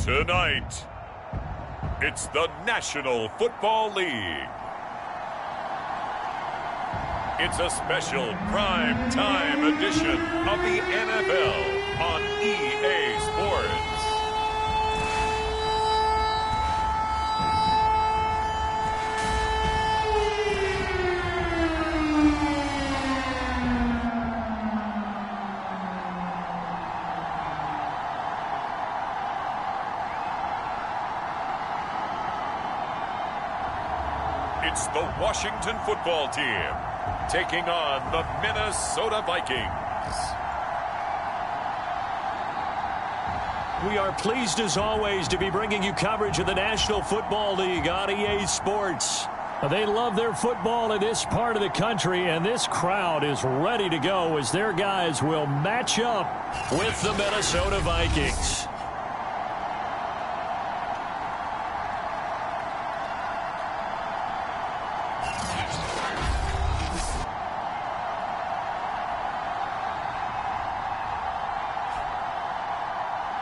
Tonight, it's the National Football League. It's a special prime time edition of the NFL on EA Sports. It's the Washington football team taking on the Minnesota Vikings. We are pleased as always to be bringing you coverage of the National Football League on EA Sports. They love their football in this part of the country, and this crowd is ready to go as their guys will match up with the Minnesota Vikings.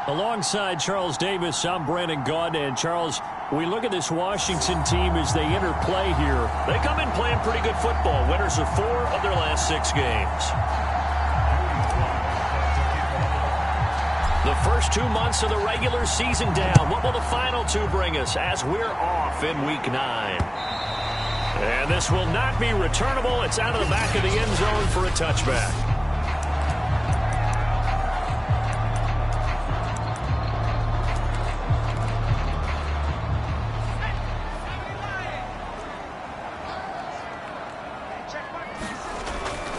Alongside Charles Davis, I'm Brandon Gaudin. And Charles, we look at this Washington team as they interplay here. They come in playing pretty good football. Winners of 4 of their last 6 games. The first 2 months of the regular season down. What will the final 2 bring us as we're off in Week 9? And this will not be returnable. It's out of the back of the end zone for a touchback.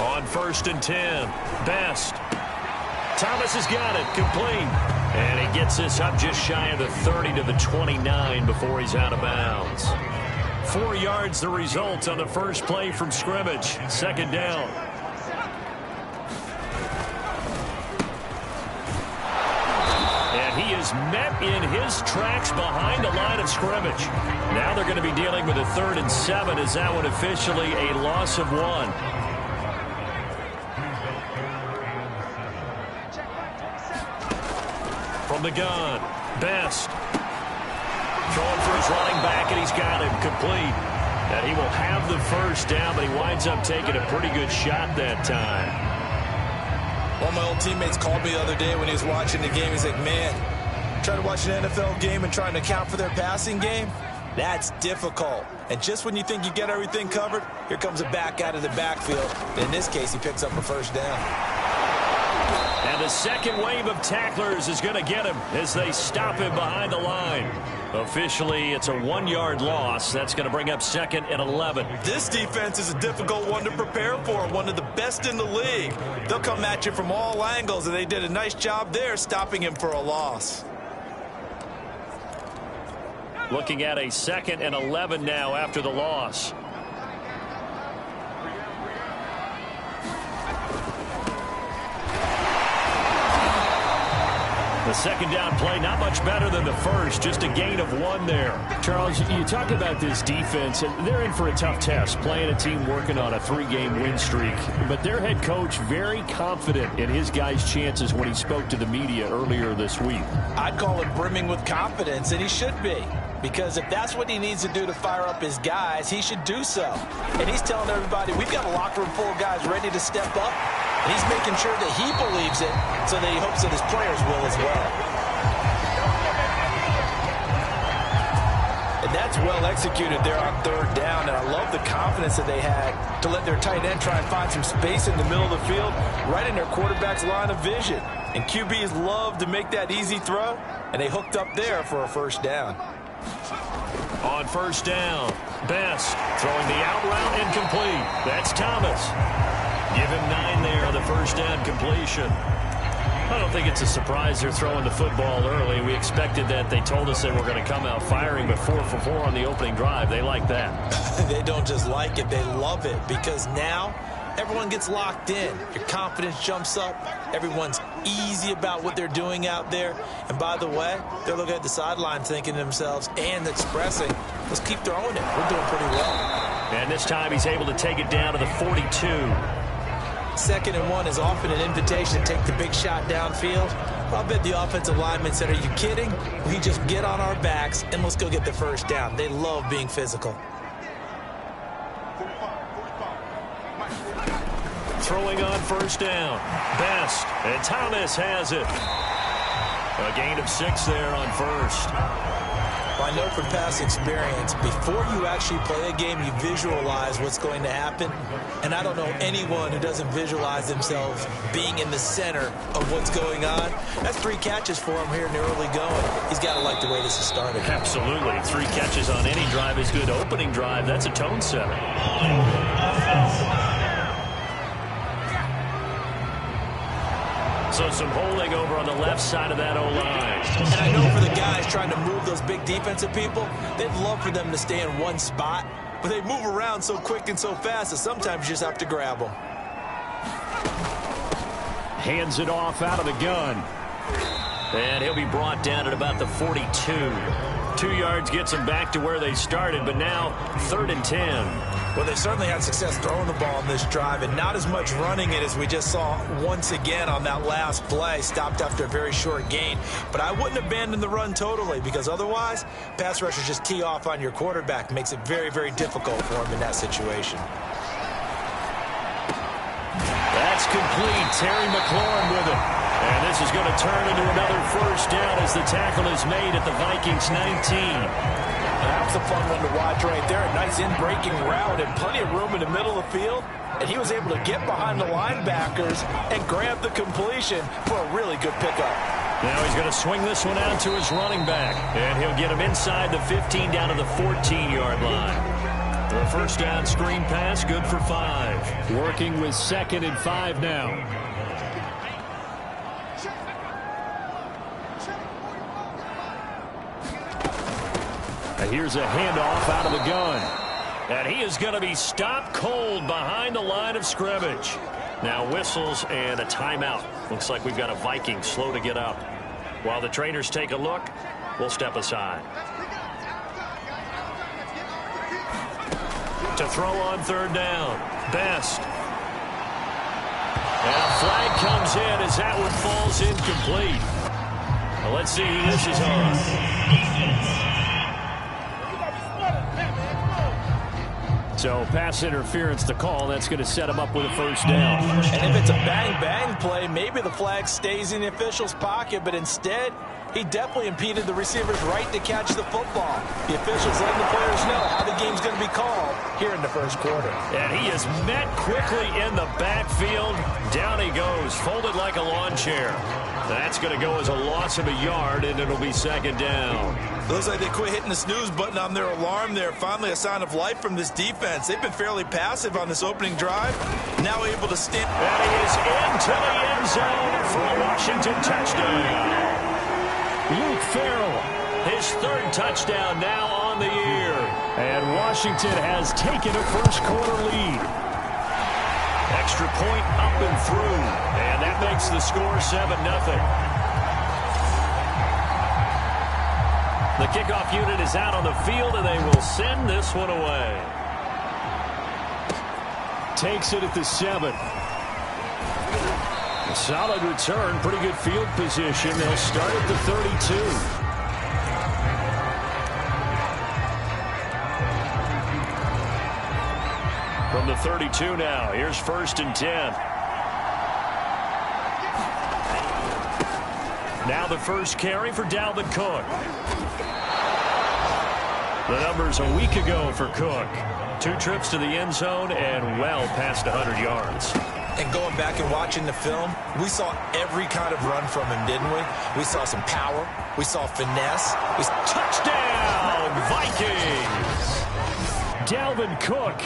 On 1st and 10, Best. Thomas has got it, complete. And he gets this up just shy of the 30 to the 29 before he's out of bounds. 4 yards the result on the first play from scrimmage. 2nd down. And he is met in his tracks behind the line of scrimmage. Now they're going to be dealing with a 3rd and 7 as that one officially a loss of 1. From the gun, Best. Throwing for his running back, and he's got him complete. And he will have the first down, but he winds up taking a pretty good shot that time. One of my old teammates called me the other day when he was watching the game. He's like, man, trying to watch an NFL game and trying to account for their passing game? That's difficult. And just when you think you get everything covered, here comes a back out of the backfield. In this case, he picks up a first down. And the second wave of tacklers is going to get him as they stop him behind the line. Officially, it's a 1-yard loss. That's going to bring up 2nd and 11. This defense is a difficult one to prepare for, one of the best in the league. They'll come at you from all angles, and they did a nice job there stopping him for a loss. Looking at a 2nd and 11 now after the loss. The 2nd down play, not much better than the first, just a gain of 1 there. Charles, you talk about this defense, and they're in for a tough test, playing a team working on a 3-game win streak. But their head coach very confident in his guys' chances when he spoke to the media earlier this week. I'd call it brimming with confidence, and he should be. Because if that's what he needs to do to fire up his guys, he should do so. And he's telling everybody, we've got a locker room full of guys ready to step up. And he's making sure that he believes it so that he hopes that his players will as well. And that's well executed there on 3rd down. And I love the confidence that they had to let their tight end try and find some space in the middle of the field, right in their quarterback's line of vision. And QBs love to make that easy throw, and they hooked up there for a first down. On 1st down, Best throwing the out route incomplete. That's Thomas. Give him 9 there on the first down completion. I don't think it's a surprise they're throwing the football early. We expected that. They told us they were going to come out firing, but 4 for 4 on the opening drive. They like that. They don't just like it, they love it, because now everyone gets locked in. Your confidence jumps up. Everyone's easy about what they're doing out there. And by the way, they're looking at the sideline thinking to themselves and expressing, let's keep throwing it. We're doing pretty well. And this time he's able to take it down to the 42. 2nd and 1 is often an invitation to take the big shot downfield. I'll bet the offensive lineman said, are you kidding? We just get on our backs and let's go get the first down. They love being physical. Throwing on 1st down. Best. And Thomas has it. A gain of 6 there on 1st. I know from past experience, before you actually play a game, you visualize what's going to happen. And I don't know anyone who doesn't visualize themselves being in the center of what's going on. That's 3 catches for him here in the early going. He's got to like the way this is started. Absolutely. 3 catches on any drive is good. Opening drive, that's a tone setter. So some holding over on the left side of that O-line. And I know for the guys trying to move those big defensive people, they'd love for them to stay in one spot, but they move around so quick and so fast that sometimes you just have to grab them. Hands it off out of the gun. And he'll be brought down at about the 42. 2 yards gets them back to where they started, but now 3rd and 10. Well, they certainly had success throwing the ball in this drive, and not as much running it as we just saw once again on that last play. Stopped after a very short gain. But I wouldn't abandon the run totally, because otherwise, pass rushers just tee off on your quarterback. Makes it very, very difficult for him in that situation. That's complete. Terry McLaurin with it. And this is going to turn into another 1st down as the tackle is made at the Vikings 19. That's a fun one to watch right there. A nice in-breaking route and plenty of room in the middle of the field. And he was able to get behind the linebackers and grab the completion for a really good pickup. Now he's going to swing this one out to his running back. And he'll get him inside the 15 down to the 14-yard line. The 1st down screen pass, good for 5. Working with 2nd and 5 now. Here's a handoff out of the gun. And he is going to be stopped cold behind the line of scrimmage. Now whistles and a timeout. Looks like we've got a Viking slow to get up. While the trainers take a look, we'll step aside. To throw on 3rd down. Best. And a flag comes in as that one falls incomplete. Well, let's see who this is on. So pass interference to call. That's going to set him up with a 1st down. And if it's a bang-bang play, maybe the flag stays in the official's pocket, but instead, he definitely impeded the receiver's right to catch the football. The officials letting the players know how the game's going to be called here in the 1st quarter. And he is met quickly in the backfield. Down he goes, folded like a lawn chair. That's going to go as a loss of a yard, and it'll be 2nd down. Looks like they quit hitting the snooze button on their alarm there. Finally a sign of life from this defense. They've been fairly passive on this opening drive. Now able to stand. And he is into the end zone for a Washington touchdown. Luke Farrell, his 3rd touchdown now on the year. And Washington has taken a 1st quarter lead. Extra point up and through. And that makes the score 7-0. The kickoff unit is out on the field, and they will send this one away. Takes it at the 7. A solid return, pretty good field position. They'll start at the 32. From the 32 now, here's 1st and 10. Now the 1st carry for Dalvin Cook. The numbers a week ago for Cook. 2 trips to the end zone and well past 100 yards. And going back and watching the film, we saw every kind of run from him, didn't we? We saw some power. We saw finesse. Touchdown, Vikings! Dalvin Cook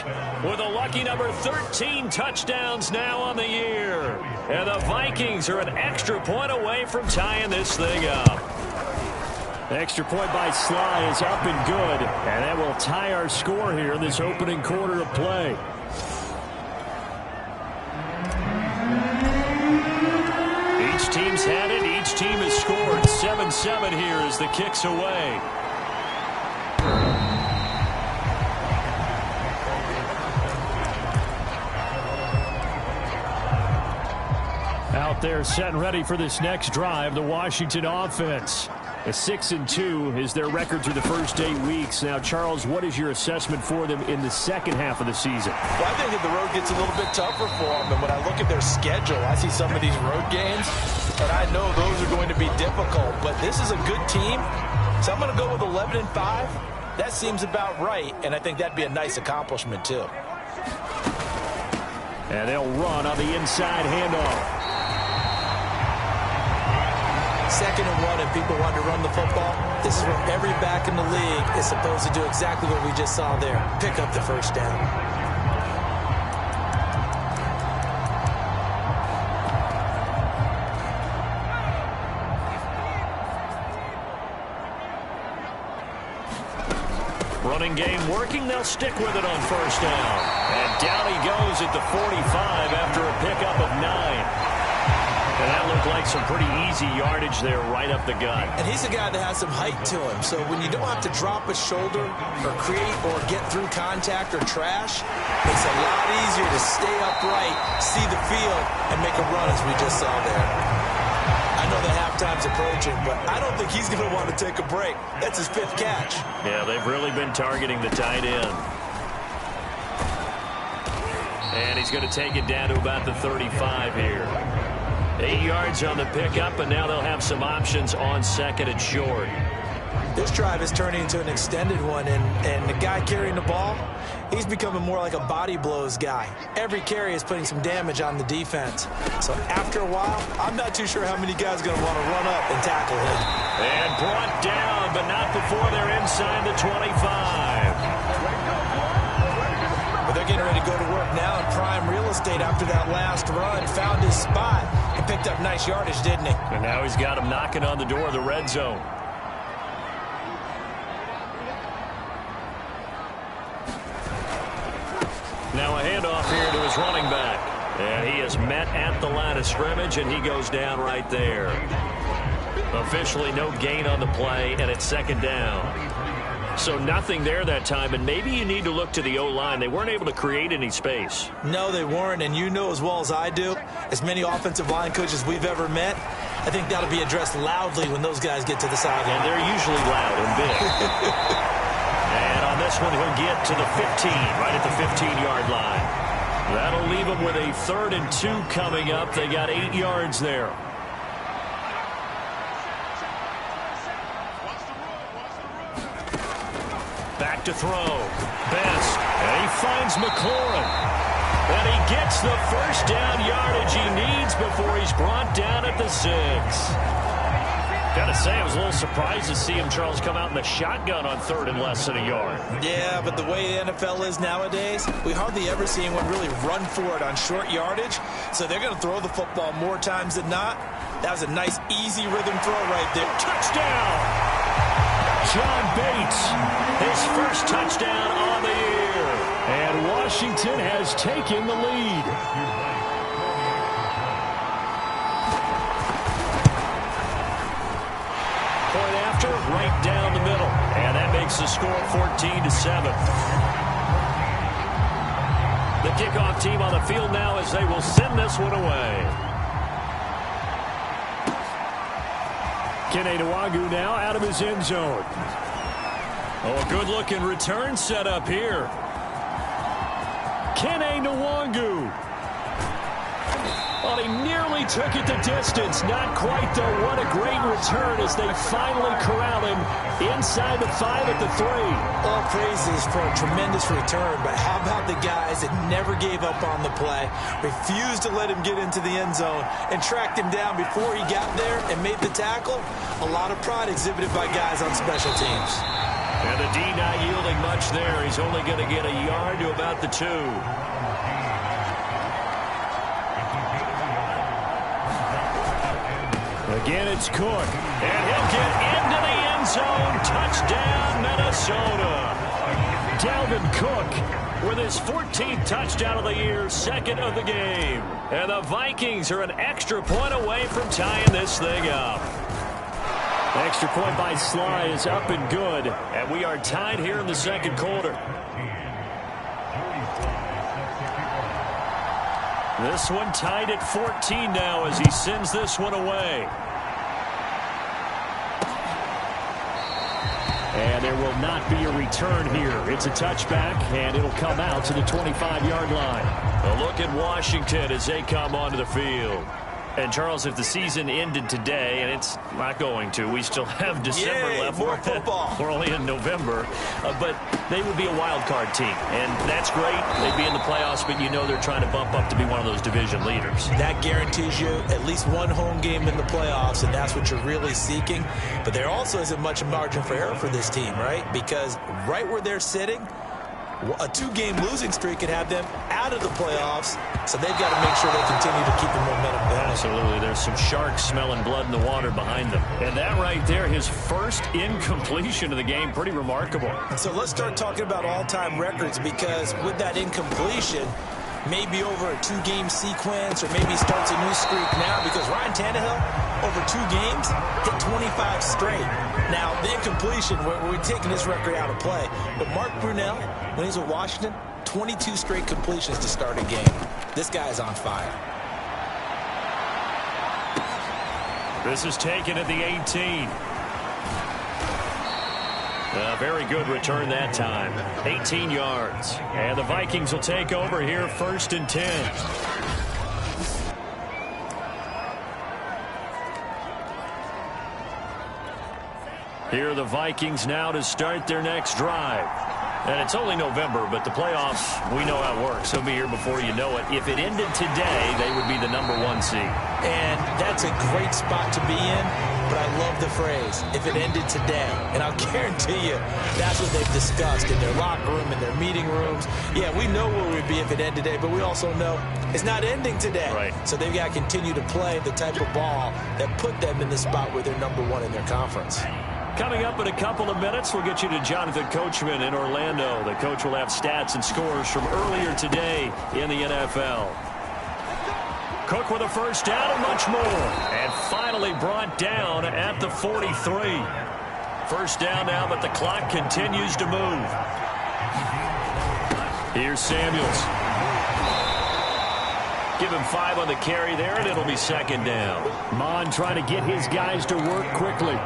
with a lucky number 13 touchdowns now on the year. And the Vikings are an extra point away from tying this thing up. Extra point by Sly is up and good. And that will tie our score here in this opening quarter of play. Each team's had it. Each team has scored. 7-7 here as the kick's away. there setting ready for this next drive, the Washington offense. A 6-2 is their record through the first 8 weeks. Now, Charles, what is your assessment for them in the second half of the season? Well, I think that the road gets a little bit tougher for them. And when I look at their schedule, I see some of these road games, and I know those are going to be difficult. But this is a good team, so I'm going to go with 11-5. That seems about right, and I think that'd be a nice accomplishment, too. And they'll run on the inside handoff. 2nd and 1, and people want to run the football. This is where every back in the league is supposed to do exactly what we just saw there. Pick up the first down. Running game working. They'll stick with it on first down. And down he goes at the 45 after a pickup of 9. And that looked like some pretty easy yardage there right up the gut. And he's a guy that has some height to him. So when you don't have to drop a shoulder or create or get through contact or trash, it's a lot easier to stay upright, see the field, and make a run as we just saw there. I know the halftime's approaching, but I don't think he's going to want to take a break. That's his 5th catch. Yeah, they've really been targeting the tight end. And he's going to take it down to about the 35 here. 8 yards on the pickup, and now they'll have some options on 2nd and short. This drive is turning into an extended one, and the guy carrying the ball, he's becoming more like a body blows guy. Every carry is putting some damage on the defense. So after a while, I'm not too sure how many guys are going to want to run up and tackle him. And brought down, but not before they're inside the 25. But they're getting ready to go to work now in prime real estate after that last run. Found his spot and picked up nice yardage, didn't he? And now he's got him knocking on the door of the red zone. Now a handoff here to his running back. And he is met at the line of scrimmage, and he goes down right there. Officially no gain on the play, and it's 2nd down. So nothing there that time, and maybe you need to look to the O-line. They weren't able to create any space. No, they weren't, and you know as well as I do, as many offensive line coaches we've ever met, I think that'll be addressed loudly when those guys get to the sideline. And they're usually loud and big. And on this one, he'll get to the 15, right at the 15-yard line. That'll leave them with a 3rd and 2 coming up. They got 8 yards there. Back to throw. Best. And he finds McLaurin. And he gets the first down yardage he needs before he's brought down at the 6. Got to say, I was a little surprised to see him, Charles, come out in the shotgun on 3rd and less than a yard. Yeah, but the way the NFL is nowadays, we hardly ever see anyone really run for it on short yardage. So they're going to throw the football more times than not. That was a nice, easy rhythm throw right there. Touchdown! John Bates, his first touchdown on the year. And Washington has taken the lead. Point after, right down the middle. And that makes the score 14-7. The kickoff team on the field now as they will send this one away. Kene Nwangwu now out of his end zone. Oh, a good-looking return set up here. Kene Nwangwu. Well, he nearly took it the distance. Not quite, though. What a great return as they finally corral him inside the 5 at the 3. All praises for a tremendous return, but how about the guys that never gave up on the play, refused to let him get into the end zone, and tracked him down before he got there and made the tackle? A lot of pride exhibited by guys on special teams. And the D not yielding much there. He's only going to get a yard to about the 2. Again, it's Cook. And he'll get into the end zone. Touchdown, Minnesota. Dalvin Cook with his 14th touchdown of the year, 2nd of the game. And the Vikings are an extra point away from tying this thing up. Extra point by Sly is up and good. And we are tied here in the 2nd quarter. This one tied at 14 now as he sends this one away. And there will not be a return here. It's a touchback, and it'll come out to the 25-yard line. A look at Washington as they come onto the field. And, Charles, if the season ended today, and it's not going to, we still have December left. More football. We're only in November. But they would be a wild card team. And that's great. They'd be in the playoffs, but you know they're trying to bump up to be one of those division leaders. That guarantees you at least one home game in the playoffs, and that's what you're really seeking. But there also isn't much margin for error for this team, right? Because right where they're sitting, a 2-game losing streak could have them out of the playoffs, so they've got to make sure they continue to keep the momentum going. Absolutely. There's some sharks smelling blood in the water behind them. And that right there, his first incompletion of the game, pretty remarkable. So let's start talking about all-time records, because with that incompletion, maybe over a 2-game sequence, or maybe he starts a new streak now, because Ryan Tannehill, over 2 games, hit 25 straight. Now, the incompletion, we're taking this record out of play. But Mark Brunell, when he's with Washington, 22 straight completions to start a game. This guy is on fire. This is taken at the 18. A very good return that time. 18 yards. And the Vikings will take over here, 1st and 10. Here are the Vikings now to start their next drive. And it's only November, but the playoffs, we know how it works. They'll be here before you know it. If it ended today, they would be the #1 seed. And that's a great spot to be in, but I love the phrase, if it ended today. And I'll guarantee you, that's what they've discussed in their locker room, in their meeting rooms. Yeah, we know where we'd be if it ended today, but we also know it's not ending today. Right. So they've got to continue to play the type of ball that put them in the spot where they're #1 in their conference. Coming up in a couple of minutes, we'll get you to Jonathan Coachman in Orlando. The coach will have stats and scores from earlier today in the NFL. Cook with a first down and much more. And finally brought down at the 43. First down now, but the clock continues to move. Here's Samuels. Give him 5 on the carry there, and it'll be 2nd down. Mon trying to get his guys to work quickly.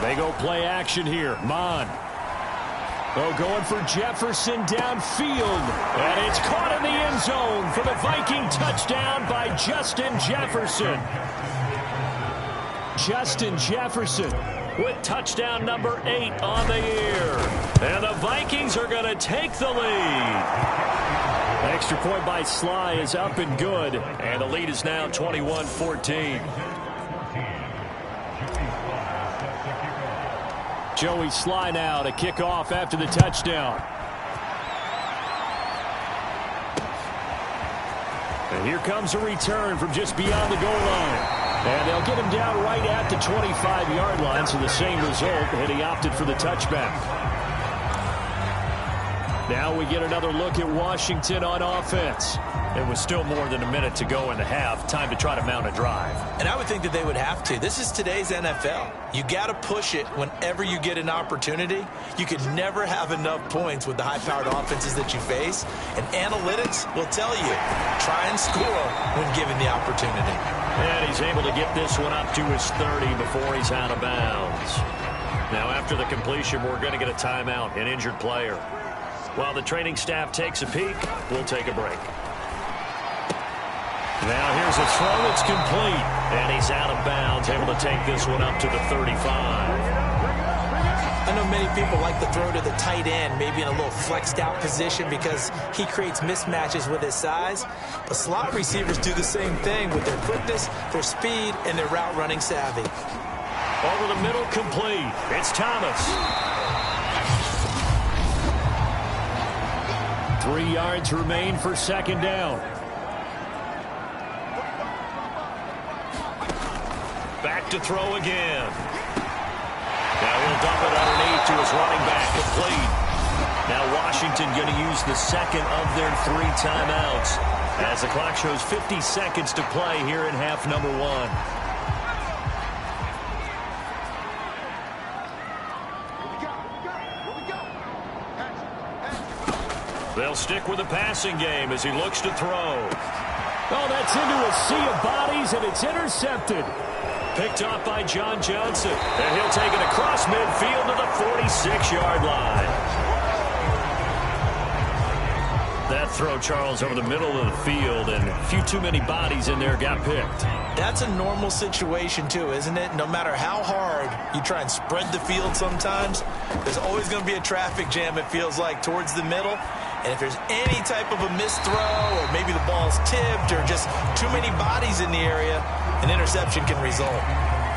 They go play action here. Mon. Oh, going for Jefferson downfield. And it's caught in the end zone for the Viking touchdown by Justin Jefferson. Justin Jefferson with touchdown number 8 on the year. And the Vikings are going to take the lead. Extra point by Sly is up and good. And the lead is now 21-14. Joey Sly now to kick off after the touchdown. And here comes a return from just beyond the goal line. And they'll get him down right at the 25-yard line, so the same result, and he opted for the touchback. Now we get another look at Washington on offense. It was still more than a minute to go in the half. Time to try to mount a drive. And I would think that they would have to. This is today's NFL. You got to push it whenever you get an opportunity. You could never have enough points with the high-powered offenses that you face. And analytics will tell you, try and score when given the opportunity. And he's able to get this one up to his 30 before he's out of bounds. Now after the completion, we're going to get a timeout, an injured player. While the training staff takes a peek, we'll take a break. Now here's a throw that's complete. And he's out of bounds, able to take this one up to the 35. I know many people like to throw to the tight end, maybe in a little flexed out position because he creates mismatches with his size. But slot receivers do the same thing with their quickness, their speed, and their route running savvy. Over the middle, complete. It's Thomas. 3 yards remain for 2nd down. Back to throw again. Now he'll dump it underneath to his running back, complete. Now Washington going to use the 2nd of their 3 timeouts as the clock shows 50 seconds to play here in half number 1. They'll stick with the passing game as he looks to throw. Oh, that's into a sea of bodies, and it's intercepted. Picked off by John Johnson. And he'll take it across midfield to the 46-yard line. That throw, Charles, over the middle of the field, and a few too many bodies in there got picked. That's a normal situation, too, isn't it? No matter how hard you try and spread the field sometimes, there's always going to be a traffic jam, it feels like, towards the middle. And if there's any type of a missed throw, or maybe the ball's tipped, or just too many bodies in the area, an interception can result.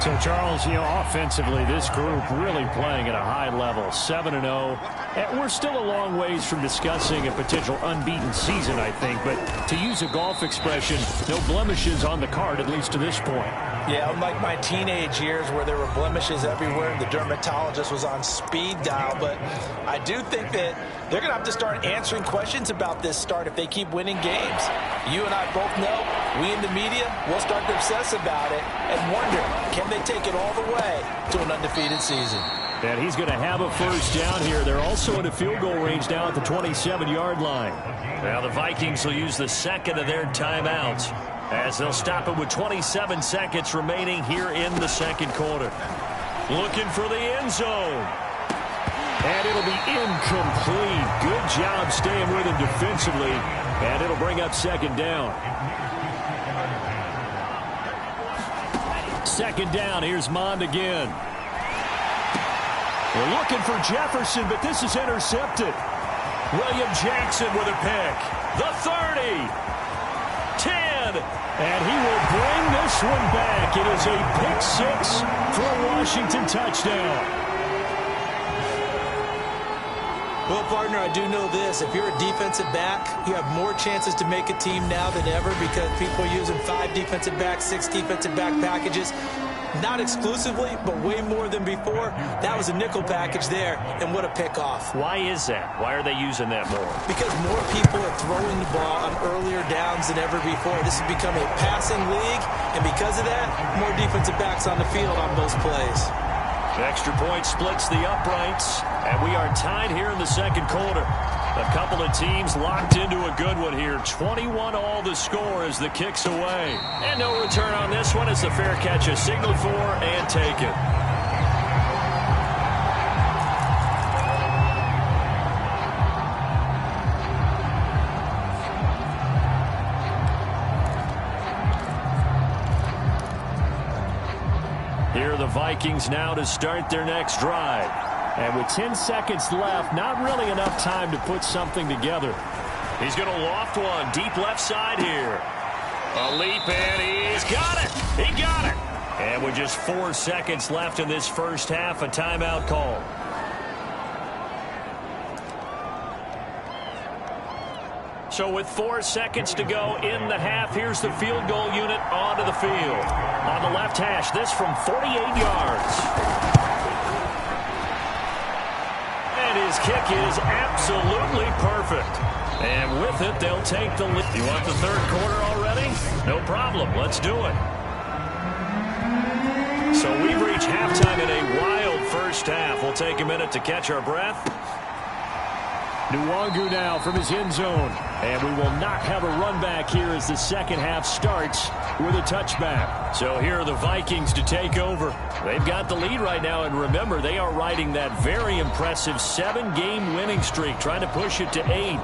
So, Charles, offensively, this group really playing at a high level, 7-0. And we're still a long ways from discussing a potential unbeaten season, I think. But to use a golf expression, no blemishes on the card, at least to this point. Yeah, unlike my teenage years where there were blemishes everywhere and the dermatologist was on speed dial. But I do think that they're going to have to start answering questions about this start if they keep winning games. You and I both know, we in the media, will start to obsess about it and wonder, can they take it all the way to an undefeated season? And he's going to have a first down here. They're also in a field goal range now at the 27-yard line. Now the Vikings will use the second of their timeouts as they'll stop it with 27 seconds remaining here in the second quarter. Looking for the end zone. And it'll be incomplete. Good job staying with him defensively. And it'll bring up second down. Second down. Here's Mond again. We're looking for Jefferson, but this is intercepted. William Jackson with a pick. The 30. 10. And he will bring this one back. It is a pick six for a Washington touchdown. Well, partner, I do know this. If you're a defensive back, you have more chances to make a team now than ever because people are using 5 defensive backs, 6 defensive back packages. Not exclusively, but way more than before. That was a nickel package there, and what a pickoff. Why is that? Why are they using that more? Because more people are throwing the ball on earlier downs than ever before. This has become a passing league, and because of that, more defensive backs on the field on those plays. Extra point splits the uprights, and we are tied here in the second quarter. A couple of teams locked into a good one here. 21 all the score as the kick's away. And no return on this one as the fair catch is signaled for and taken. Here are the Vikings now to start their next drive. And with 10 seconds left, not really enough time to put something together. He's going to loft one deep left side here. A leap, and he's got it. He got it. And with just 4 seconds left in this first half, a timeout call. So with 4 seconds to go in the half, here's the field goal unit onto the field. On the left hash, this from 48 yards. And his kick is absolutely perfect. And with it, they'll take the lead. You want the third quarter already? No problem. Let's do it. So we've reached halftime in a wild first half. We'll take a minute to catch our breath. Nwangu now from his end zone. And we will not have a run back here as the second half starts with a touchback. So here are the Vikings to take over. They've got the lead right now, and remember, they are riding that very impressive 7-game winning streak, trying to push it to 8.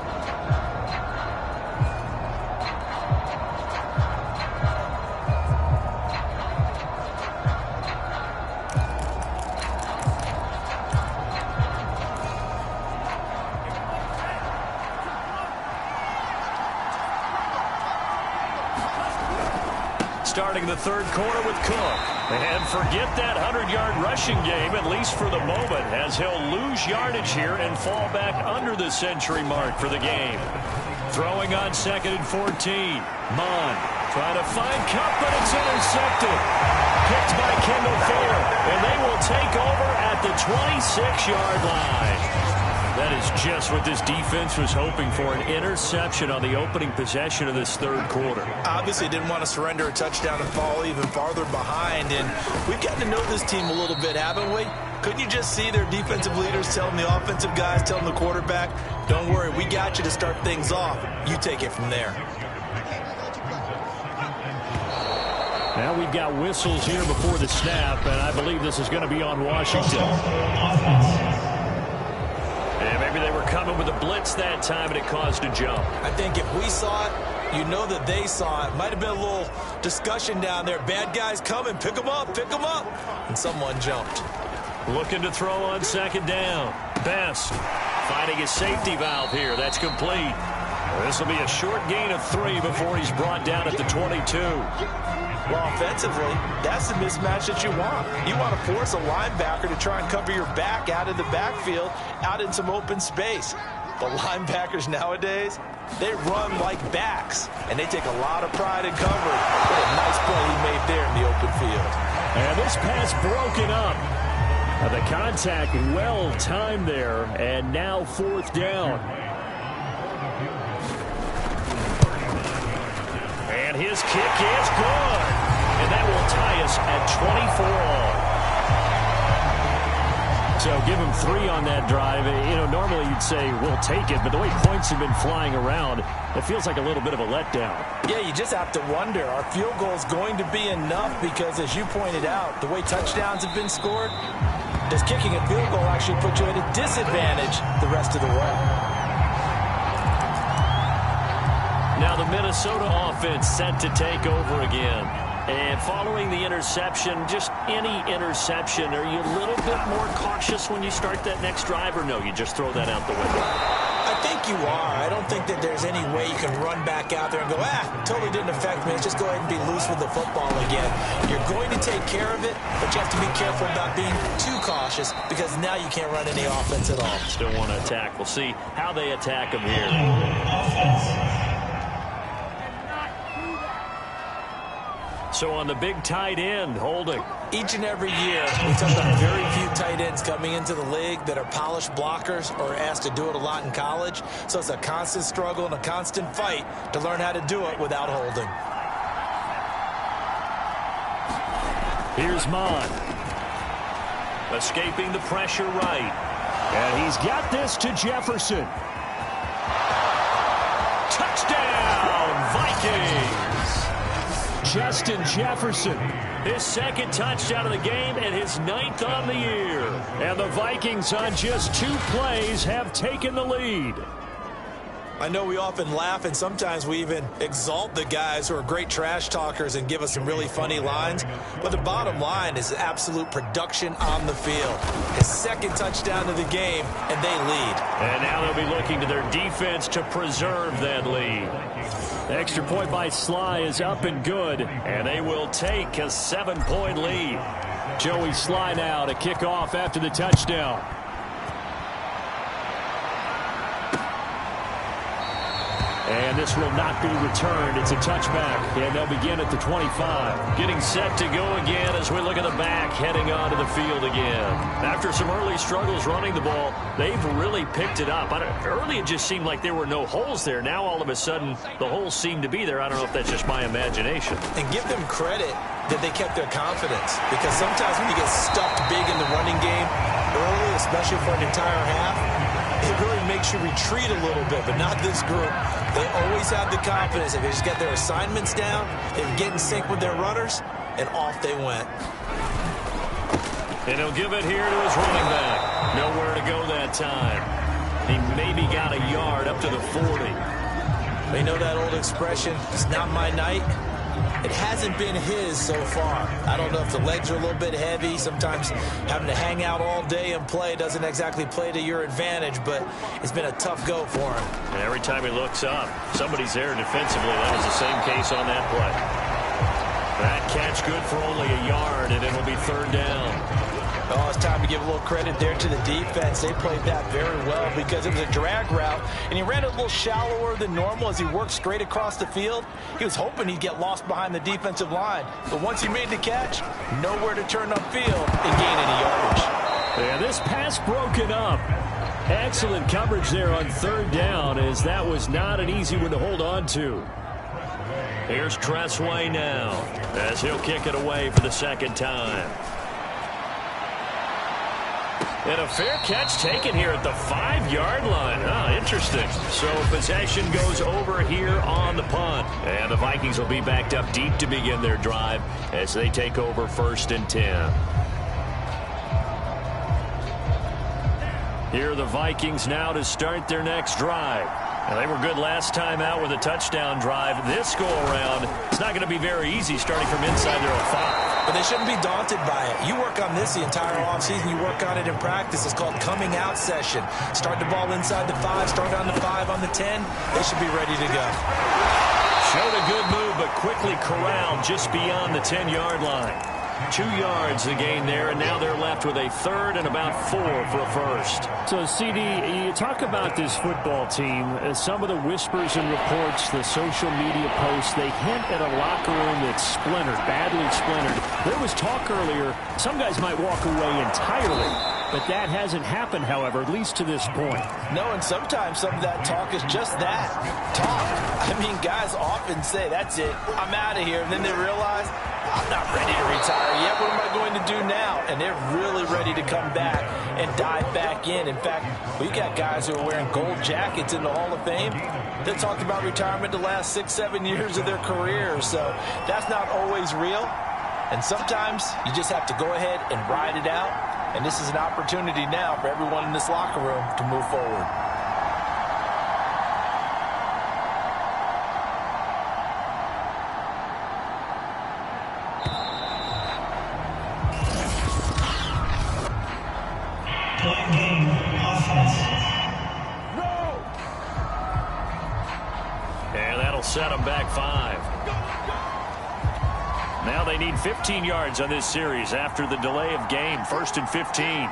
Starting the third quarter with Cook. And forget that 100-yard rushing game, at least for the moment, as he'll lose yardage here and fall back under the century mark for the game. Throwing on 2nd and 14. Mond trying to find Kupp, but it's intercepted. Picked by Kendall Fuller, and they will take over at the 26-yard line. That is just what this defense was hoping for, an interception on the opening possession of this third quarter. Obviously didn't want to surrender a touchdown and fall even farther behind, and we've gotten to know this team a little bit, haven't we? Couldn't you just see their defensive leaders telling the offensive guys, telling the quarterback, don't worry, we got you to start things off. You take it from there. Now we've got whistles here before the snap, and I believe this is going to be on Washington. And maybe they were coming with a blitz that time, and it caused a jump. I think if we saw it, you know that they saw it. Might have been a little discussion down there. Bad guys coming, pick them up, and someone jumped. Looking to throw on second down. Best finding his safety valve here. That's complete. This will be a short gain of 3 before he's brought down at the 22. Well, offensively, that's the mismatch that you want. You want to force a linebacker to try and cover your back out of the backfield, out in some open space. The linebackers nowadays, they run like backs, and they take a lot of pride in coverage. What a nice play he made there in the open field. And this pass broken up. The contact well timed there, and now 4th down. And his kick is good. And that will tie us at 24 all. So give him 3 on that drive. You know, normally you'd say, we'll take it, but the way points have been flying around, it feels like a little bit of a letdown. Yeah, you just have to wonder, are field goals going to be enough? Because as you pointed out, the way touchdowns have been scored, does kicking a field goal actually put you at a disadvantage the rest of the way? Now the Minnesota offense set to take over again. And following the interception, just any interception, are you a little bit more cautious when you start that next drive, or no, you just throw that out the window? I think you are. I don't think that there's any way you can run back out there and go, totally didn't affect me. Just go ahead and be loose with the football again. You're going to take care of it, but you have to be careful about being too cautious because now you can't run any offense at all. Still want to attack. We'll see how they attack them here. So on the big tight end, Holding. Each and every year, we talk about very few tight ends coming into the league that are polished blockers or asked to do it a lot in college. So it's a constant struggle and a constant fight to learn how to do it without holding. Here's Mond. Escaping the pressure right. And he's got this to Jefferson. Touchdown, Vikings! Justin Jefferson. His second touchdown of the game and his 9th on the year. And the Vikings on just 2 plays have taken the lead. I know we often laugh and sometimes we even exalt the guys who are great trash talkers and give us some really funny lines. But the bottom line is absolute production on the field. His second touchdown of the game, and they lead. And now they'll be looking to their defense to preserve that lead. The extra point by Sly is up and good. And they will take a 7-point lead. Joey Sly now to kick off after the touchdown. And this will not be returned. It's a touchback, and they'll begin at the 25. Getting set to go again as we look at the back heading onto the field again. After some early struggles running the ball, they've really picked it up. Early it just seemed like there were no holes there. Now all of a sudden the holes seem to be there. I don't know if that's just my imagination. And give them credit that they kept their confidence. Because sometimes when you get stuffed big in the running game early, especially for an entire half, it really makes you retreat a little bit, but not this group. They always have the confidence. If they just get their assignments down, they get in sync with their runners, and off they went. And he'll give it here to his running back. Nowhere to go that time. He maybe got a yard up to the 40. They know that old expression, it's not my night. It hasn't been his so far. I don't know if the legs are a little bit heavy. Sometimes having to hang out all day and play doesn't exactly play to your advantage, but it's been a tough go for him. And every time he looks up, somebody's there defensively. That was the same case on that play. That catch good for only a yard, and it'll be 3rd down. Oh, it's time to give a little credit there to the defense. They played that very well because it was a drag route, and he ran it a little shallower than normal as he worked straight across the field. He was hoping he'd get lost behind the defensive line, but once he made the catch, nowhere to turn upfield and gain any yardage. And this pass broken up. Excellent coverage there on 3rd down, as that was not an easy one to hold on to. Here's Tressway now as he'll kick it away for the 2nd time. And a fair catch taken here at the 5-yard line. Oh, interesting. So possession goes over here on the punt. And the Vikings will be backed up deep to begin their drive as they take over 1st and 10. Here are the Vikings now to start their next drive. Now, they were good last time out with a touchdown drive. This go-around, it's not going to be very easy starting from inside their own 5. But they shouldn't be daunted by it. You work on this the entire offseason. You work on it in practice. It's called coming out session. Start the ball inside the 5, start on the 5, on the 10. They should be ready to go. Showed a good move, but quickly corralled just beyond the 10-yard line. 2 yards the gain there, and now they're left with a 3rd and about 4 for a 1st. So, CD, you talk about this football team. Some of the whispers and reports, the social media posts, they hint at a locker room that's splintered, badly splintered. There was talk earlier, some guys might walk away entirely. But that hasn't happened, however, at least to this point. No, and sometimes some of that talk is just that, talk. I mean, guys often say, that's it, I'm out of here. And then they realize, I'm not ready to retire yet. What am I going to do now? And they're really ready to come back and dive back in. In fact, we got guys who are wearing gold jackets in the Hall of Fame that talked about retirement the last 6-7 years of their career. So that's not always real. And sometimes you just have to go ahead and ride it out. And this is an opportunity now for everyone in this locker room to move forward. And that'll set them back 5. Now they need 15 yards on this series after the delay of game. 1st and 15.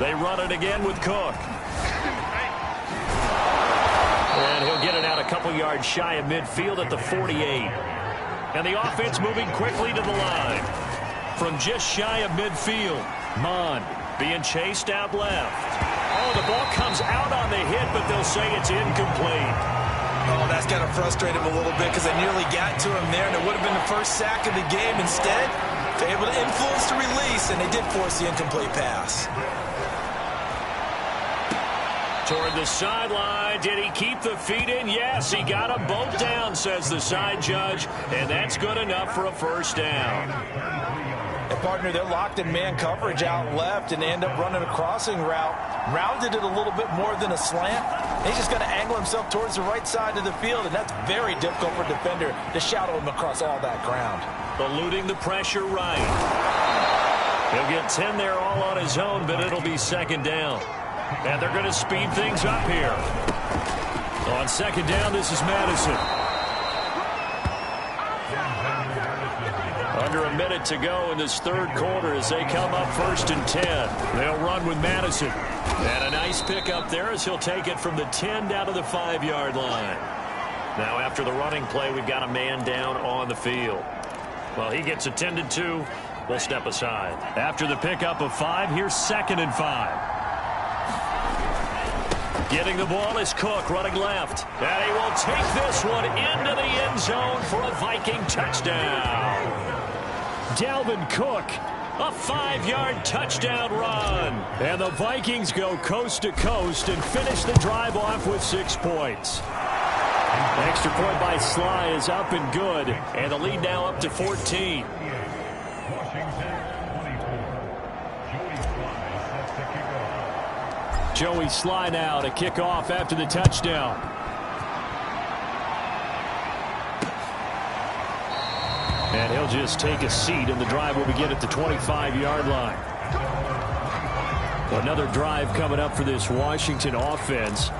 They run it again with Cook. And he'll get it out a couple yards shy of midfield at the 48. And the offense moving quickly to the line. From just shy of midfield, Mond being chased out left. Oh, the ball comes out on the hit, but they'll say it's incomplete. Oh, that's got to frustrate him a little bit because they nearly got to him there, and it would have been the first sack of the game. Instead, they're able to influence the release, and they did force the incomplete pass. Toward the sideline. Did he keep the feet in? Yes, he got them both down, says the side judge, and that's good enough for a 1st down. And, partner, they're locked in man coverage out left, and they end up running a crossing route. Rounded it a little bit more than a slant. He's just going to angle himself towards the right side of the field, and that's very difficult for a defender to shadow him across all that ground. Eluding the pressure right. He'll get 10 there all on his own, but it'll be 2nd down. And they're going to speed things up here. On 2nd down, this is Madison. Under a minute to go in this 3rd quarter as they come up 1st and 10. They'll run with Madison. And a nice pickup there as he'll take it from the 10 down to the 5-yard line. Now after the running play, we've got a man down on the field. Well, he gets attended to. We'll step aside. After the pickup of 5, here's 2nd and 5. Getting the ball is Cook running left. And he will take this one into the end zone for a Viking touchdown. Dalvin Cook, a 5-yard touchdown run. And the Vikings go coast to coast and finish the drive off with 6 points. Extra point by Sly is up and good. And the lead now up to 14. Joey Sly now to kick off after the touchdown. And he'll just take a seat, and the drive will begin at the 25-yard line. Another drive coming up for this Washington offense.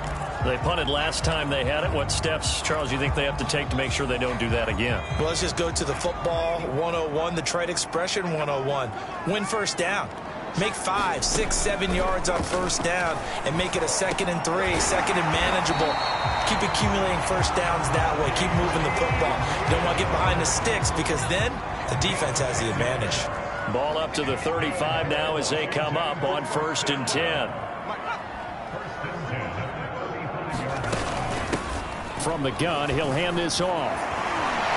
They punted last time they had it. What steps, Charles, you think they have to take to make sure they don't do that again? Well, let's just go to the football 101, the trade expression 101. Win 1st down. Make 5, 6, 7 yards on 1st down and make it a 2nd and 3, 2nd and manageable. Keep accumulating 1st downs that way. Keep moving the football. You don't want to get behind the sticks because then the defense has the advantage. Ball up to the 35 now as they come up on 1st and 10. From the gun, he'll hand this off.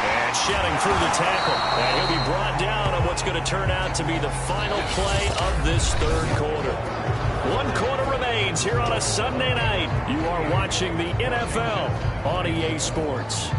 And shedding through the tackle. And he'll be brought down on what's going to turn out to be the final play of this third quarter. 1 quarter remains here on a Sunday night. You are watching the NFL on EA Sports.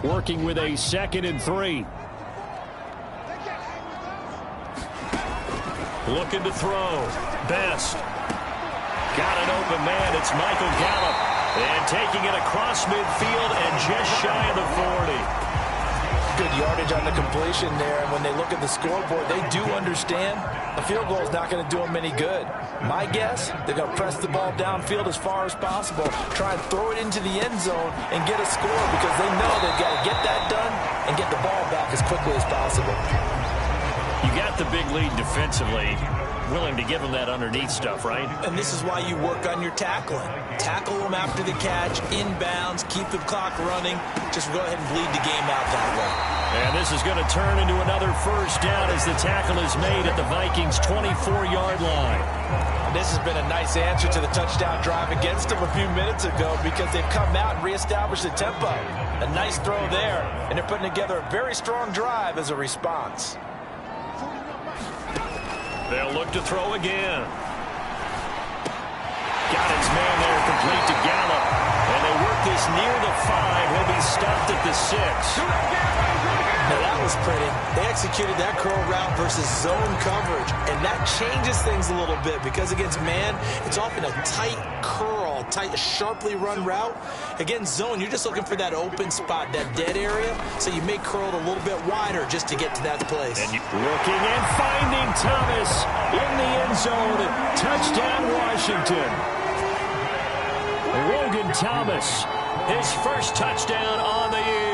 Working with a 2nd and 3. Looking to throw. Best. Got an open man. It's Michael Gallup. And taking it across midfield and just shy of the 40. Good yardage on the completion there. And when they look at the scoreboard, they do understand a field goal is not going to do them any good. My guess, they're going to press the ball downfield as far as possible, try and throw it into the end zone and get a score because they know they've got to get that done and get the ball back as quickly as possible. You got the big lead defensively, willing to give them that underneath stuff, right? And this is why you work on your tackling. Tackle them after the catch, inbounds, keep the clock running. Just go ahead and bleed the game out that way. And this is going to turn into another first down as the tackle is made at the Vikings' 24-yard line. This has been a nice answer to the touchdown drive against them a few minutes ago because they've come out and reestablished the tempo. A nice throw there, and they're putting together a very strong drive as a response. They'll look to throw again. Got his man there, complete to Gallup. And they work this near the 5. He'll be stopped at the 6. Now that was pretty. They executed that curl route versus zone coverage, and that changes things a little bit because against man, it's often a tight curl, tight, sharply run route. Against zone, you're just looking for that open spot, that dead area, so you may curl it a little bit wider just to get to that place. And looking and finding Thomas in the end zone. Touchdown, Washington. Logan Thomas, his first touchdown on the year.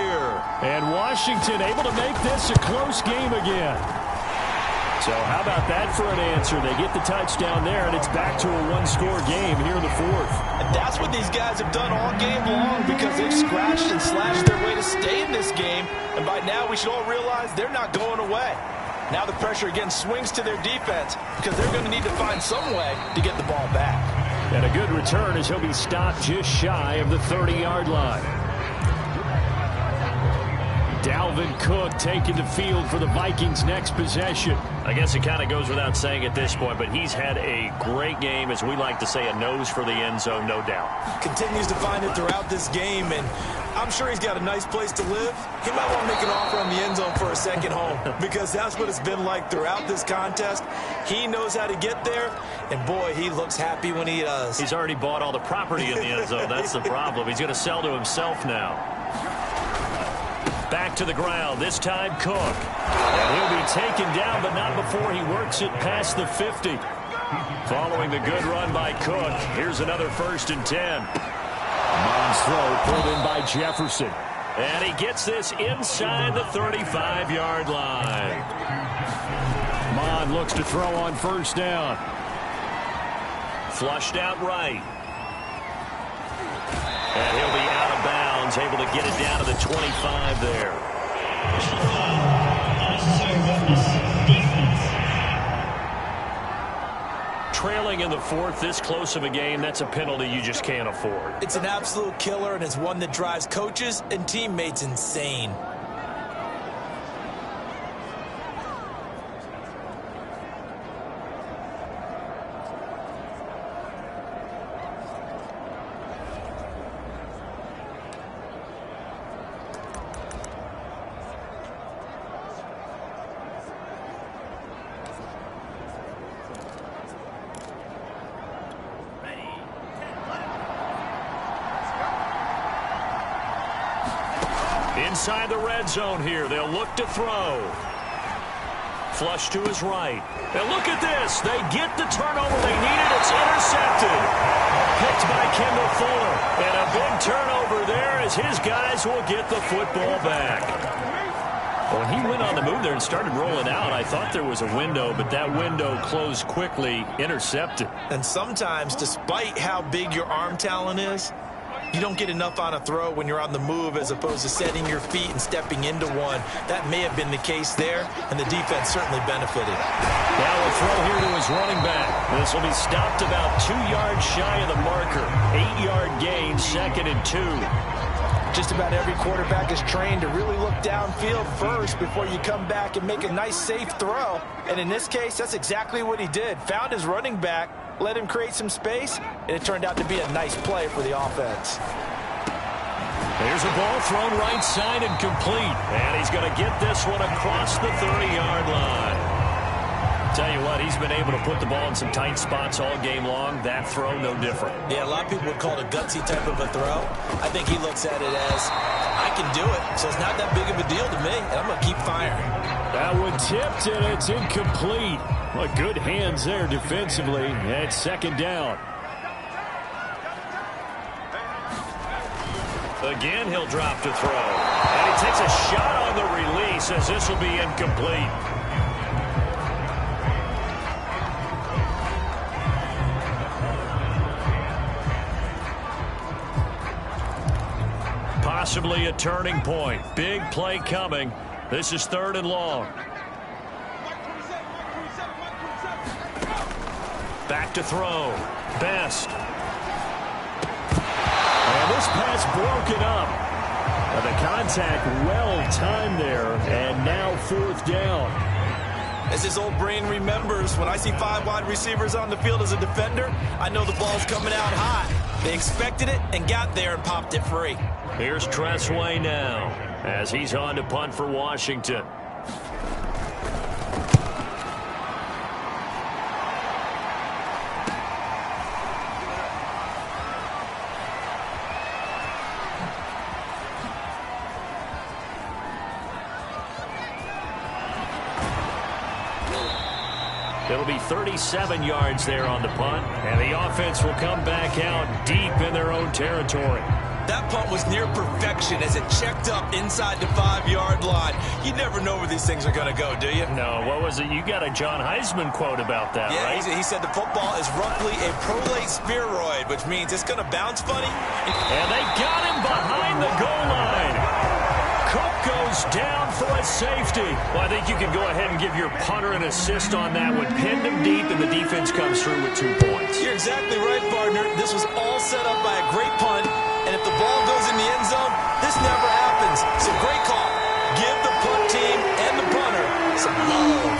And Washington able to make this a close game again. So how about that for an answer? They get the touchdown there, and it's back to a one-score game here in the 4th. And that's what these guys have done all game long because they've scratched and slashed their way to stay in this game. And by now, we should all realize they're not going away. Now the pressure again swings to their defense because they're going to need to find some way to get the ball back. And a good return as he'll be stopped just shy of the 30-yard line. Dalvin Cook taking the field for the Vikings' next possession. I guess it kind of goes without saying at this point, but he's had a great game, as we like to say, a nose for the end zone, no doubt. Continues to find it throughout this game, and I'm sure he's got a nice place to live. He might want to make an offer on the end zone for a second home because that's what it's been like throughout this contest. He knows how to get there, and boy, he looks happy when he does. He's already bought all the property in the end zone. That's the problem. He's going to sell to himself now. Back to the ground, this time Cook. And he'll be taken down, but not before he works it past the 50. Following the good run by Cook, here's another 1st and 10. Mond's throw pulled in by Jefferson. And he gets this inside the 35-yard line. Mond looks to throw on 1st down. Flushed out right. And he'll be out of bounds, able to get it down to the 25 there. Trailing in the 4th, this close of a game, that's a penalty you just can't afford. It's an absolute killer, and it's one that drives coaches and teammates insane. Inside the red zone here, they'll look to throw. Flush to his right. And look at this. They get the turnover they needed. It's intercepted. Picked by Kendall Fuller. And a big turnover there as his guys will get the football back. When he went on the move there and started rolling out, I thought there was a window, but that window closed quickly, intercepted. And sometimes, despite how big your arm talent is, You don't get enough on a throw when you're on the move as opposed to setting your feet and stepping into one. That may have been the case there, and the defense certainly benefited. Now a throw here to his running back. This will be stopped about 2 yards shy of the marker. 8-yard gain, 2nd and 2. Just about every quarterback is trained to really look downfield first before you come back and make a nice, safe throw. And in this case, that's exactly what he did. Found his running back, let him create some space, and it turned out to be a nice play for the offense. There's a ball thrown right side and complete. And he's going to get this one across the 30-yard line. Tell you what, he's been able to put the ball in some tight spots all game long. That throw, no different. Yeah, a lot of people would call it a gutsy type of a throw. I think he looks at it as, I can do it, so it's not that big of a deal to me, and I'm going to keep firing. That one tipped, and it's incomplete. Well, good hands there defensively. It's 2nd down. Again, he'll drop to throw. And he takes a shot on the release as this will be incomplete. Possibly a turning point. Big play coming. This is 3rd and long. Back to throw. Best. And this pass broken up. The contact well timed there, and now 4th down. As his old brain remembers, when I see 5 wide receivers on the field as a defender, I know the ball's coming out hot. They expected it and got there and popped it free. Here's Tressway now as he's on to punt for Washington. It'll be 37 yards there on the punt, and the offense will come back out deep in their own territory. That punt was near perfection as it checked up inside the 5-yard line. You never know where these things are going to go, do you? No, what was it? You got a John Heisman quote about that, yeah, right? He said the football is roughly a prolate spheroid, which means it's going to bounce funny. And they got him behind the goal line. Cook goes down for a safety. Well, I think you can go ahead and give your punter an assist on that one. Pinned him deep, and the defense comes through with 2 points. You're exactly right, partner. This was all set up by a great punt. And if the ball goes in the end zone, this never happens. So great call. Give the punt team and the punter some love.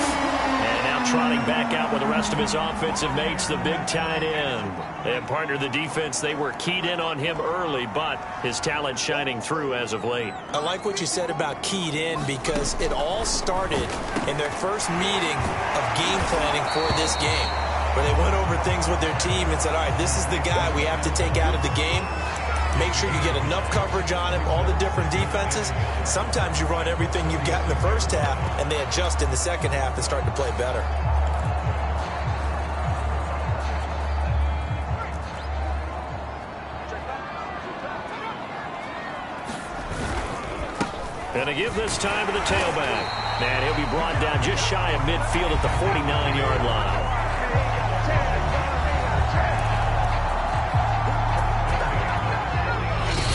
And now trotting back out with the rest of his offensive mates, the big tight end. And partner, the defense, they were keyed in on him early, but his talent shining through as of late. I like what you said about keyed in because it all started in their first meeting of game planning for this game, where they went over things with their team and said, all right, this is the guy we have to take out of the game. Make sure you get enough coverage on him, all the different defenses. Sometimes you run everything you've got in the first half, and they adjust in the second half and start to play better. And to give this time to the tailback. And he'll be brought down just shy of midfield at the 49-yard line.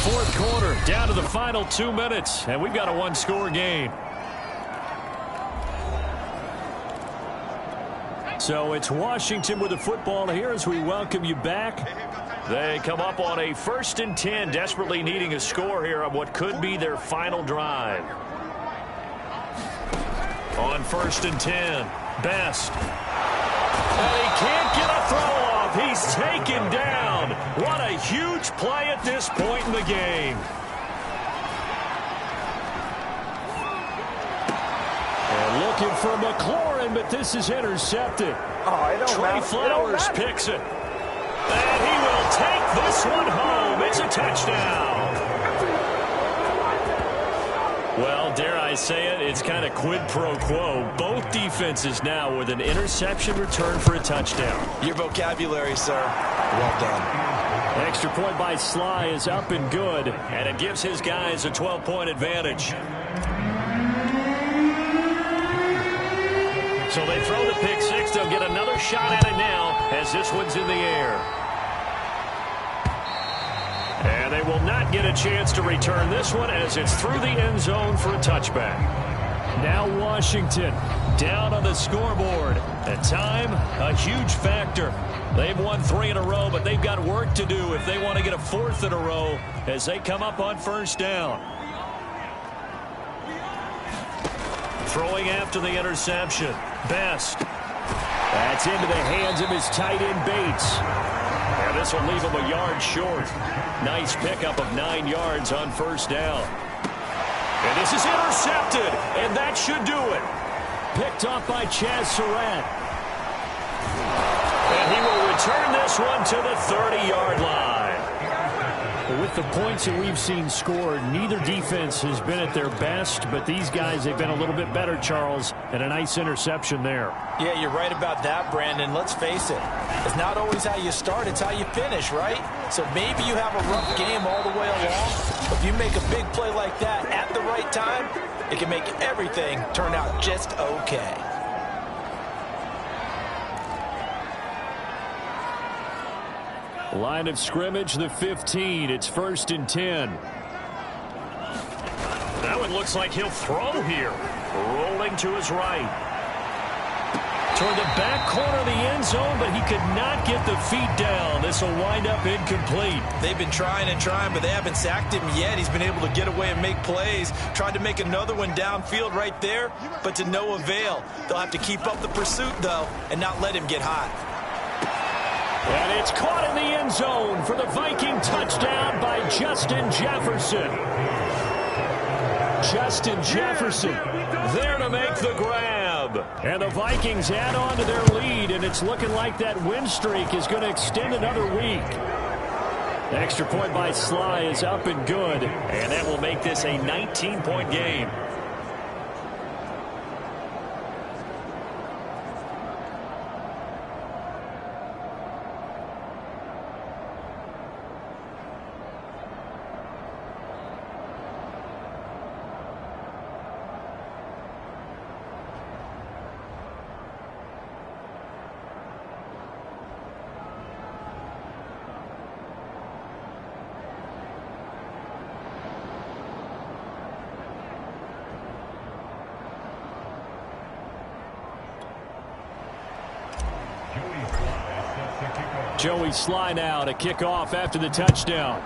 Fourth quarter, down to the final 2 minutes, and we've got a 1-score game. So it's Washington with the football here as we welcome you back. They come up on a 1st and 10, desperately needing a score here on what could be their final drive. On 1st and 10, Best. And he can't get a throw off. He's taken down. What a huge play at this point in the game. And looking for McLaurin, but this is intercepted. Trey Flowers picks it. And he will take this one home. It's a touchdown. Well, dare I say it, it's kind of quid pro quo. Both defenses now with an interception return for a touchdown. Your vocabulary, sir. Well done. Extra point by Sly is up and good. And it gives his guys a 12-point advantage. So they throw the pick six. They'll get another shot at it now as this one's in the air. And And they will not get a chance to return this one as it's through the end zone for a touchback. Now Washington down on the scoreboard. At time, a huge factor. They've won 3 in a row, but they've got work to do if they want to get a 4th in a row as they come up on first down. Throwing after the interception. Best. That's into the hands of his tight end Bates. And this will leave him a yard short. Nice pickup of 9 yards on first down. And this is intercepted, and that should do it. Picked off by Chaz Surratt. And he will return this one to the 30-yard line. With the points that we've seen scored, neither defense has been at their best, but these guys, they've been a little bit better, Charles, and a nice interception there. Yeah, you're right about that, Brandon. Let's face it. It's not always how you start, it's how you finish, right? So maybe you have a rough game all the way along, but if you make a big play like that at the right time, it can make everything turn out just okay. Line of scrimmage, the 15. It's 1st and 10. That one looks like he'll throw here. Rolling to his right. Toward the back corner of the end zone, but he could not get the feet down. This will wind up incomplete. They've been trying and trying, but they haven't sacked him yet. He's been able to get away and make plays. Tried to make another one downfield right there, but to no avail. They'll have to keep up the pursuit, though, and not let him get hot. And it's caught in the end zone for the Viking touchdown by Justin Jefferson. Justin Jefferson there to make the grab. And the Vikings add on to their lead, and it's looking like that win streak is going to extend another week. The extra point by Sly is up and good, and that will make this a 19-point game. Joey Sly now to kick off after the touchdown.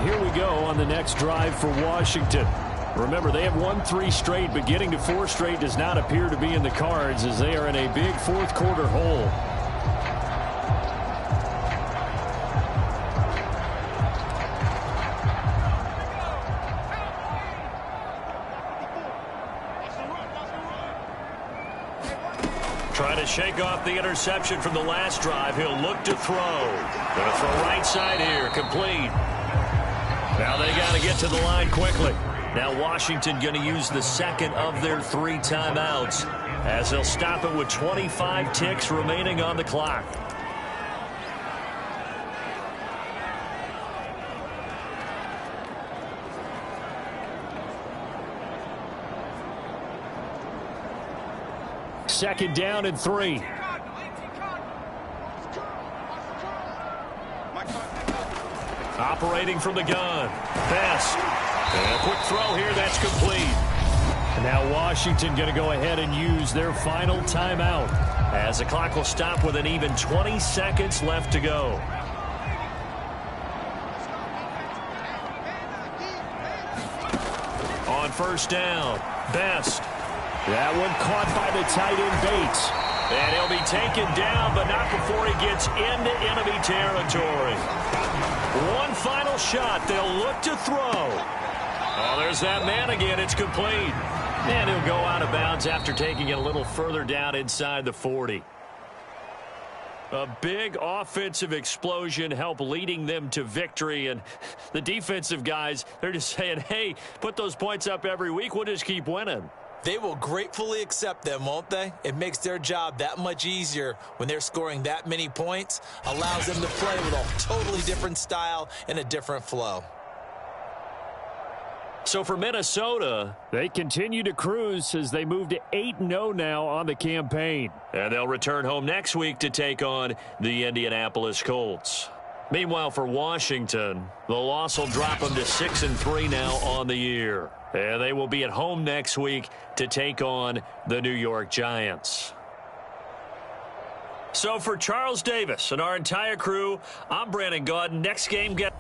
Here we go on the next drive for Washington. Remember, they have won 3 straight, but getting to 4 straight does not appear to be in the cards as they are in a big fourth-quarter hole. Trying to shake off the interception from the last drive. He'll look to throw. Going to throw right side here. Complete. Now they got to get to the line quickly. Now Washington going to use the second of their 3 timeouts as they'll stop it with 25 ticks remaining on the clock. Second down and 3. Operating from the gun. Best. And a quick throw here. That's complete. And now Washington going to go ahead and use their final timeout as the clock will stop with an even 20 seconds left to go. On first down. Best. That one caught by the tight end Bates. And he'll be taken down, but not before he gets into enemy territory. One final shot. They'll look to throw. Oh, there's that man again. It's complete. And he'll go out of bounds after taking it a little further down inside the 40. A big offensive explosion helped leading them to victory. And the defensive guys, they're just saying, hey, put those points up every week. We'll just keep winning. They will gratefully accept them, won't they? It makes their job that much easier when they're scoring that many points. Allows them to play with a totally different style and a different flow. So for Minnesota, they continue to cruise as they move to 8-0 now on the campaign. And they'll return home next week to take on the Indianapolis Colts. Meanwhile, for Washington, the loss will drop them to 6-3 now on the year. And they will be at home next week to take on the New York Giants. So for Charles Davis and our entire crew, I'm Brandon Gaudin. Next game, get